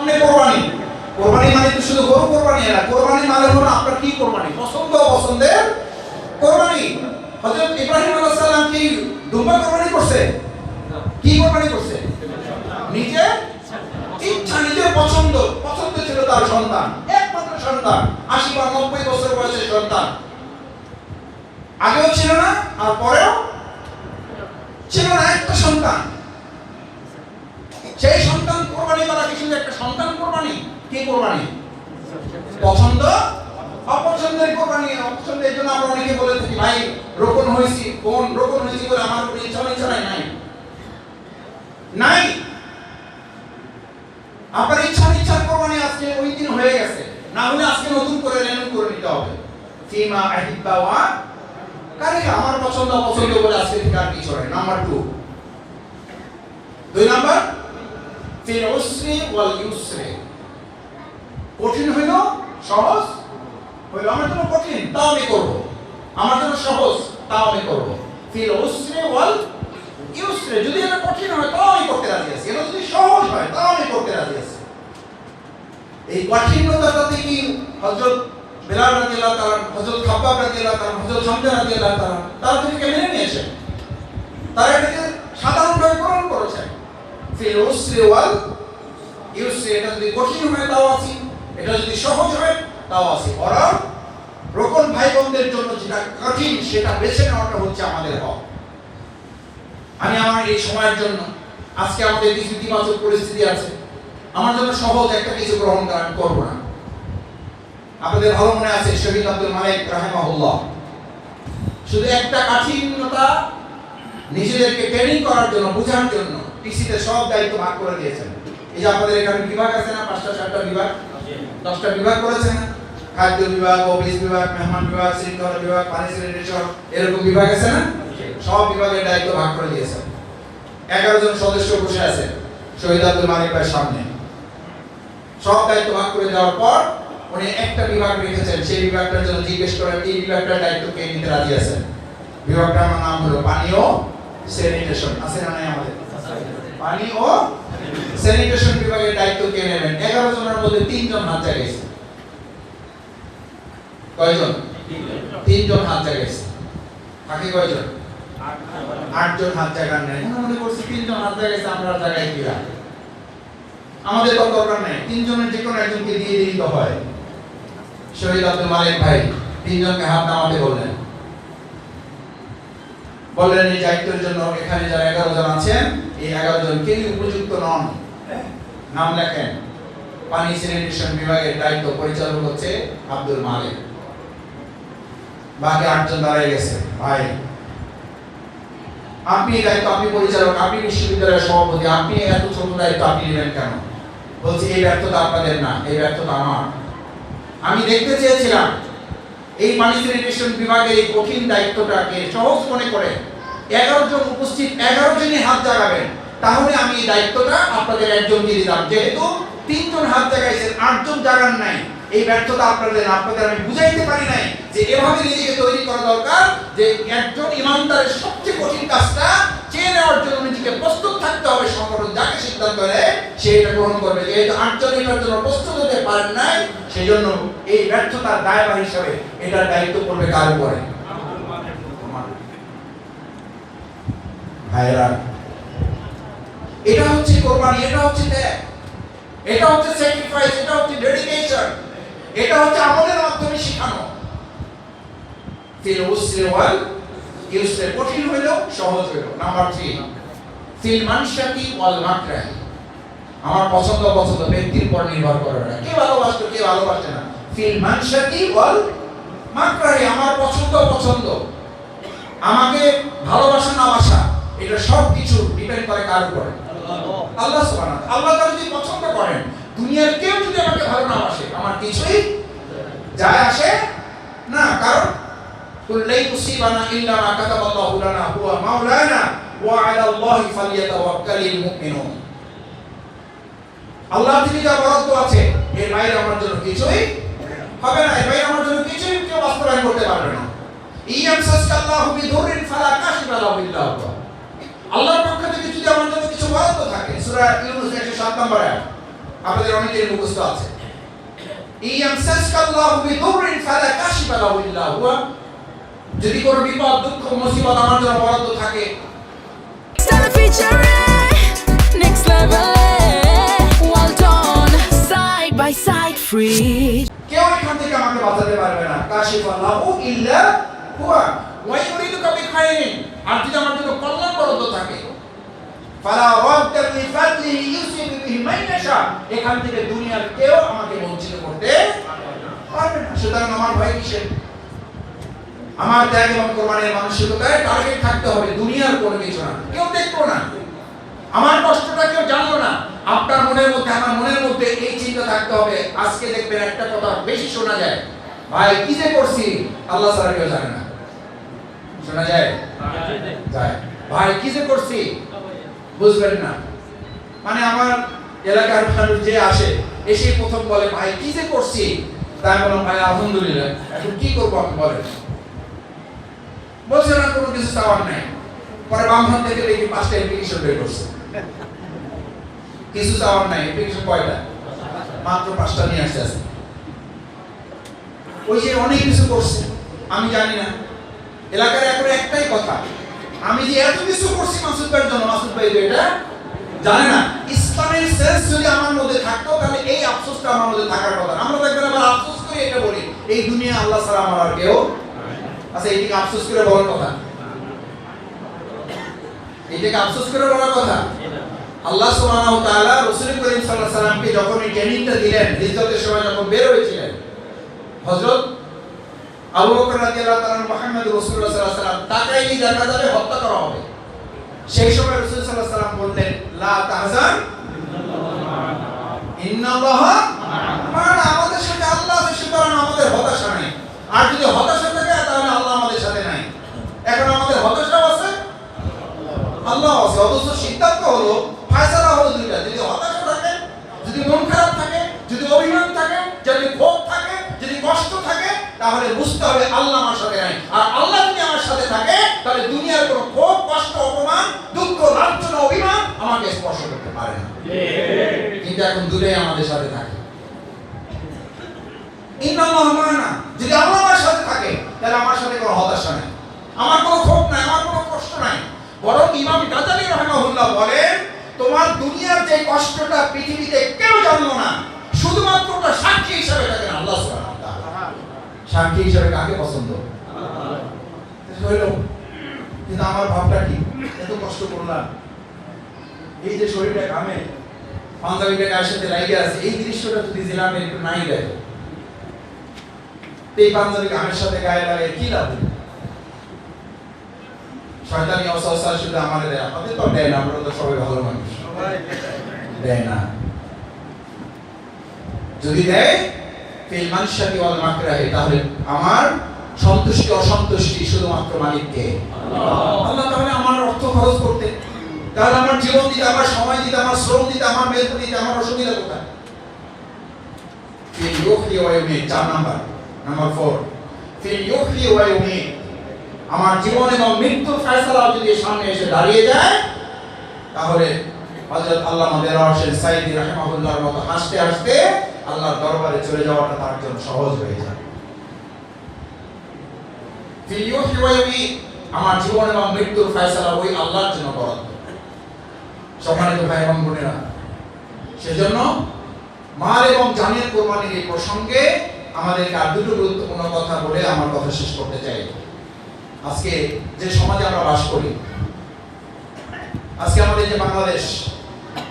সামনে কোরবানি। কোরবানি মানে তো শুধু গরু কোরবানি না, কোরবানি মানে হলো আপনার কি কোরবানি, পছন্দ অপছন্দের কোরবানি। হযরত ইব্রাহিম আলাইহিস সালাম কি দুম্বা কোরবানি করছে? কি কোরবানি করছে? নিজে ইচ্ছা, নিজের পছন্দ ছিল তার সন্তান, একমাত্র সন্তান, 80 বা 90 বছর বয়সের সন্তান। আগেও ছিল না আর পরেও ছিল না, একটা সন্তান। সেই সন্তান কোরবানি করা কি শুধু একটা সন্তান কোরবানি? কি কোরবানি? পছন্দ অপছন্দের কোরবানি। অপছন্দের জন্য আমরা অনেকে বলে থাকি, ভাই রোপণ হয়েছি, কোন রোপণ হয়েছি বলে আমার কোনো ইচ্ছা নাই। নাই, আপনার ইচ্ছার কোরবানি আজকে ওই দিন হয়ে গেছে, না হলে আজকে নতুন করে রেনু করে নিতে হবে। ফিমা আহিব্বা ওয়া কারিহা, আমার পছন্দ অপছন্দ বলে আজকে থেকে আর কিছু হয়। নাম্বার 2, 2 নাম্বার ফিল উসরি ওয়াল ইউসরি, কঠিন হইল সহজ হইল, আমার জন্য কঠিন তাও আমি করব, আমার জন্য সহজ তাও আমি করব। ফিল উসরি ওয়াল ইউসরি, যদি এটা কঠিন হয় তাও আমি করতে রাজি আছি, এটা যদি সহজ হয় তাও আমি করতে রাজি আছি। এই কঠিনতাটাতে কি হযরত বেলাল রাদিয়াল্লাহু তাআলা, হযরত খাব্বাব রাদিয়াল্লাহু তাআলা, হযরত হামজা রাদিয়াল্লাহু তাআলা তারা থেকে মেনে নিয়েছেন, তারা এটাকে সাধারণভাবে গ্রহণ করেছেন। ফিল উসরি ওয়াল ইউসরি, এটা যদি কঠিন হয় তাও আছি, এটা যদি সহজ হয় তাও আছি। বরং রোকন ভাই বোনদের জন্য যেটা কঠিন সেটা বেছে নেওয়াটা হচ্ছে আমাদের হক। আমি আমার এই সময়ের জন্য, আজকে আমাদের কিছু ইতিবাচক পরিস্থিতি আছে, আমার জন্য সহজ একটা কিছু গ্রহণ করা আমি করবো না। আপনাদের ভালো মনে আছে শহীদ আব্দুল মালিক রাহিমাহুল্লাহ শুধু একটা কাঠিন্যতা নিজেদেরকে ট্রেনিং করার জন্য, বোঝার জন্য টিসিতে সব দায়িত্ব ভাগ করে দিয়েছেন। এই যে আপনাদের এখানে বিভাগ আছে না, 5টা 7টা বিভাগ, 10টা বিভাগ করেছেন না, খাদ্য বিভাগ, অফিস বিভাগ, মেহমান বিভাগ, শৃঙ্খলা বিভাগ, পানি স্যানিটেশন, এরকম বিভাগ আছে না, সব বিভাগের দায়িত্ব ভাগ করে দিয়েছেন। 11 জন সদস্য বসে আছে শহীদ আব্দুল মালিক ভাইয়ের সামনে। সব দায়িত্ব ভাগ করে দেওয়ার পর উনি একটা বিভাগ রেখেছেন, সেই বিভাগটার জন্য জিজ্ঞেস করেন এই বিভাগটার দায়িত্ব কে নিতে রাজি আছেন। বিভাগটার নাম হলো পানি ও স্যানিটেশন। আছে না নাই আমাদের? পানি ও স্যানিটেশন বিভাগের দায়িত্ব কে নেবেন? 11 জনের মধ্যে 3 জন হাত জাগাইছে। কয়জন? 3 জন হাত জাগাইছে। বাকি কয়জন? 8 জন হাত জাগান নাই। মনে করছি 3 জন হাত জাগাইছে, আমরা জাগাই কিরা, আমাদের তো দরকার নাই, 3 জনের যে কোনো একজনকে দিয়ে দিই তো হয়। শহীদ আব্দুল মালিক ভাই 3 জনকে হাত নামাতে বললেন এই দায়িত্বের জন্য এখানে যারা 11 জন আছেন, এই 11 জন কেউ উপযুক্ত নন, নাম লেখেন। পানি স্যানিটেশন বিভাগের দায়িত্ব পরিচালক হচ্ছে আব্দুল মালিক। বাকি 8 জন দাঁড়ায় গেছে। ভাই আপনি দায়িত্ব, আপনি পরিচালক, আপনি বিশ্ববিদ্যালয়ের সভাপতি, আপনি এত ছোট দায়িত্ব আপনি নেবেন কেন? বলছি এই ব্যর্থতা আপনাদের না, এই ব্যর্থতা আমার। আমি দেখতে চেয়েছিলাম এই পানি স্যানিটেশন বিভাগের এই কঠিন দায়িত্বটাকে সহজ মনে করে 11 জন উপস্থিত 11 জনই হাত জাগাবেন, তাহলে আমি এই দায়িত্বটা আপনাদের একজনকে দিলাম। যেহেতু 3 জন হাত জাগাইছেন, 8 জন জাগান নাই, এই ব্যর্থতা আপনাদের আমি বুঝাইতে পারি নাই যে এভাবে নিজেকে তৈরি করা দরকার যে একজন ইমানদারের সবচেয়ে কঠিন কাজটা চেয়ে নেওয়ার জন্য নিজেকে প্রস্তুত থাকতে হবে। সংগঠন যাকে সিদ্ধান্ত নেয় সে এটা গ্রহণ করবে। যেহেতু 8 জন এটার জন্য প্রস্তুত হতে পারেন নাই, সেজন্য এই ব্যর্থতার দায়ভার হিসাবে এটার দায়িত্ব পড়বে কার উপরে? ভাইরা, এটা হচ্ছে কোরবানি, এটা হচ্ছে ত্যাগ, এটা হচ্ছে স্যাক্রিফাইস, এটা হচ্ছে ডেডিকেশন, এটা হচ্ছে আমাদের মাধ্যমে শেখানো। ফিল উসরি ওয়াল ইউসরি, কঠিন হইলো সহজ হইলো। নাম্বার 3, ফিল মানশাতি ওয়াল মাকরাহি, আমার পছন্দ ব্যক্তির উপর নির্ভর করে না, কে ভালোবাসে কে ভালোবাসে না। ফিল মানশাতি ওয়াল মাকরাহি, আমার পছন্দ, আমাকে ভালোবাসা না বাসা, এটা সব কিছু ডিপেন্ড করে কার উপরে? আল্লাহ সুবহানাহু ওয়া তাআলা। আল্লাহ তাআলা যদি পছন্দ করেন, দুনিয়ার কেউ যদি আমাকে ভালো না বাসে, আমার কিছুই যায় আসে না। কারণ কুল্লাই মুসিবানা ইল্লা মা কাতাবাল্লাহু লানা হুয়া মাওলানা ওয়া আলা আল্লাহি ফালিয়াতাওয়াক্কালিল মুমিনুন। আল্লাহ থেকে যা বরাদ্দ আছে এর বাইরে আমার জন্য কিছুই হবে না, এর বাইরে আমার জন্য কিছুই কেউ বাস্তবায়ন করতে পারবে না। ইয়ামসাসকাল্লাহু বিদুররিন ফালা কাশিফা লাহু ইল্লা হুয়া। আল্লাহর পক্ষ থেকে যদি আমার জন্য কিছু বরাদ্দ থাকে, সূরা ইউনূস 107 নম্বর আয়াত, আপনাদের অনেকের মুখস্থ আছে, ইয়ামসাসকাল্লাহু বিদুররিন ফালা কাশিফা লাহু ইল্লা হুয়া। যদি কোনো বিপদ দুঃখ মুসিবত আমার জন্য বরাদ্দ থাকে, next level, well done, side by side, free. কেউ এখান থেকে আমাকে বাঁচাতে পারবে না। কাশিফা লাহু ইল্লা হুয়া ওয়া ইউরিদুকা বিখাইরিন। আর যদি আমার জন্য কল্যাণ বরাদ্দ থাকে, ফালা রাদ্দা লিফাদলিহি ইউসিবু বিহি মান ইয়াশা। এখান থেকে দুনিয়ার কেউ আমাকে বঞ্চিত করতে পারবে না। সুতরাং আমার ভয় কিসের? আমার ত্যাগ এবং কোরবানির মানসিকতায় টার্গেট থাকতে হবে দুনিয়ার কোনো কিছু না। কেউ দেখবো না, আমার কষ্টটা কেউ জানলো না। আপনার মনের মধ্যে আমার মনের মধ্যে এই চিন্তা থাকতে হবে। আজকে দেখবেন একটা কথা বেশি শোনা যায়, ভাই কি যে করছি আল্লাহ ছাড়া কেউ জানে না। শোনা যায়? যায়। ভাই কি যে করছি বুঝবেন না। মানে আমার এলাকার মানুষ যে আসে, এসে প্রথম বলে ভাই কি যে করছি, তাই বললাম ভাই আলহামদুলিল্লাহ, এখন কি করবো আমি বলেন। বলছে না কোনো কিছু চাওয়ার নাই। পরে বাম হাত থেকে দেখি 5টা অ্যাপ্লিকেশন বের করছে, কিছু চাওয়ার নাই। অ্যাপ্লিকেশন কয়টা? মাত্র 5টা নিয়ে আসছে। ওই যে অনেক কিছু করছে, আমি জানি না। এলাকার এখন একটাই কথা, আমি যে এত কিছু করছি মাসুদ ভাইয়ের জন্য, মাসুদ ভাই এটা জানে না। ইসলামের সেন্স যদি আমার মধ্যে থাকতো তাহলে এই আফসোসটা আমার মধ্যে থাকার কথা। আমরা দেখবেন আবার আফসোস করে এটা বলি, এই দুনিয়া আল্লাহ ছাড়া আমার আর কেউ। আচ্ছা এইদিকে আফসোস করে বলার কথা, এইটাকে আফসোস করে বলার কথা। আল্লাহ সুবহানাহু ওয়া তাআলা রাসূল করিম সাল্লাল্লাহু আলাইহি সাল্লামকে যখন এই ট্রেনিংটা দিলেন, হিজরতের সময় যখন বের হয়েছিলেন, হযরত আবু বকর রাদিয়াল্লাহু তাআলা মুহাম্মদ রাসূলুল্লাহ সাল্লাল্লাহু আলাইহি সাল্লাম তাকে এই জায়গা যাবে হত্যা করা হবে। সেই সময় রাসূল সাল্লাল্লাহু আলাইহি সাল্লাম বললেন, লা তাহজান ইন্নাল্লাহা মা'ানা। আমাদের সাথে আল্লাহ আছে, সুতরাং আমাদের হতাশা নাই। আর যদি হতাশা থাকে তাহলে আল্লাহ আমাদের সাথে নাই। এখন আমাদের হতাশা আছে, আল্লাহ আছে। অথচ সিদ্ধান্ত হলো, ফয়সালা হলো দুইটা। যদি হতাশা থাকে, যদি মন খারাপ থাকে, যদি অভিমান থাকে, যদি ক্ষোভ থাকে, যদি কষ্ট থাকে, তাহলে বুঝতে হবে আল্লাহ আমার সাথে নাই। আর আল্লাহ যদি আমার সাথে থাকে তাহলে দুনিয়ার কোনো ক্ষোভ, কষ্ট, অপমান, দুঃখ, লাঞ্ছনা, অভিমান আমাকে স্পর্শ করতে পারে না। কিন্তু এখন দূরে আমাদের সাথে থাকে। ইন্নাল্লাহা মা'ানা। যদি আল্লাহ আমার সাথে থাকে তাহলে আমার সাথে কোনো হতাশা নাই, আমার কোনো ক্ষোভ নাই, আমার কোনো কষ্ট নাই। বরং ইমাম গাজ্জালী রাহিমাহুল্লাহ বলেন, তোমার দুনিয়ার যে কষ্টটা পৃথিবীতে কেউ জানলো না, শুধুমাত্র ওটা সাক্ষী হিসেবে থাকেন আল্লাহ সুবহানাহু ওয়া তাআলা। সাক্ষী হিসেবে কাকে পছন্দ? হইল। কিন্তু আমার ভাবটা কি, এত কষ্ট করলাম, এই যে শরীরটা ঘামে, পাঞ্জাবিটা গায়ের সাথে লাগিয়ে আছে, এই দৃশ্যটা যদি জিলামে একটু নাই দেয়, এই পাঞ্জাবি ঘামের সাথে গায়ে লাগে কি লাভ? শয়তানি ওয়াসওয়াসা শুধু আমারে দেয়, আমাদের তো দেয় না, আমরা তো সবাই ভালো মানুষ, দেয় না। যদি দেয় ফিল মানশাতি ওয়াল মাকরাহি, তাহলে আমার সন্তুষ্টি অসন্তুষ্টি শুধুমাত্র মালিককে আল্লাহ। তাহলে আমার অর্থ খরচ করতে, তাহলে আমার জীবন দিতে, আমার সময় দিতে, আমার শ্রম দিতে, আমার মেহনত দিতে আমার অসুবিধা কোথায়? ফিল ইউহyi ওয়া ইউমীত, 4 নাম্বার। নাম্বার 4, ফিল ইউহyi ওয়া ইউমীত। আমার জীবন এবং মৃত্যুর ফয়সালা যদি সামনে এসে দাঁড়িয়ে যায়, তাহলে হযরত আল্লামা দেওয়ার হোসেন সাইদি রাহিমাহুল্লাহর মতো হাসতে হাসতে আল্লাহর দরবারে চলে যাওয়াটা তার জন্য সহজ হয়ে যায়। ফিল ইউহyi ওয়া ইউমীত, আমার জীবন এবং মৃত্যুর ফয়সালা ওই আল্লাহর জন্য বরাদ্দ। সম্মানিত ভাই এবং বোনেরা, সেজন্য মাল এবং জানের কোরবানির এই প্রসঙ্গে আমাদেরকে আর দুটো গুরুত্বপূর্ণ কথা বলে আমার কথা শেষ করতে চাই। আজকে যে সমাজে আমরা বাস করি, আজকে আমাদের যে বাংলাদেশ,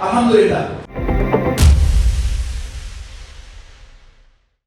আলহামদুলিল্লাহ